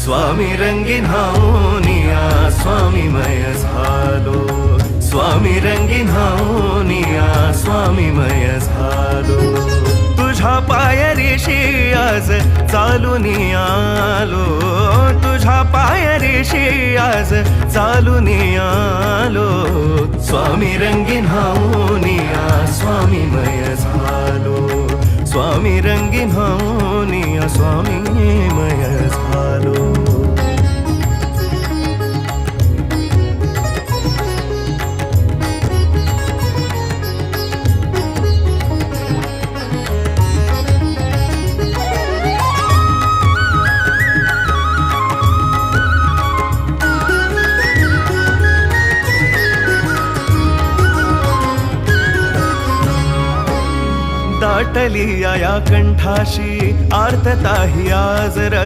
स्वामी रंगीन हावनिया स्वामीमय झालो, स्वामी रंगीन हावनिया स्वामीमय झालो। तुझ्या पायरीशी आज चालून आलो, तुझ्या पायरीशी आज चालून आलो। स्वामी रंगीन हावनिया स्वामीमय झालो, स्वामी रंगीन हावनिया स्वामीमय झालो। दाटली या कंठाशी आर्तता ही आज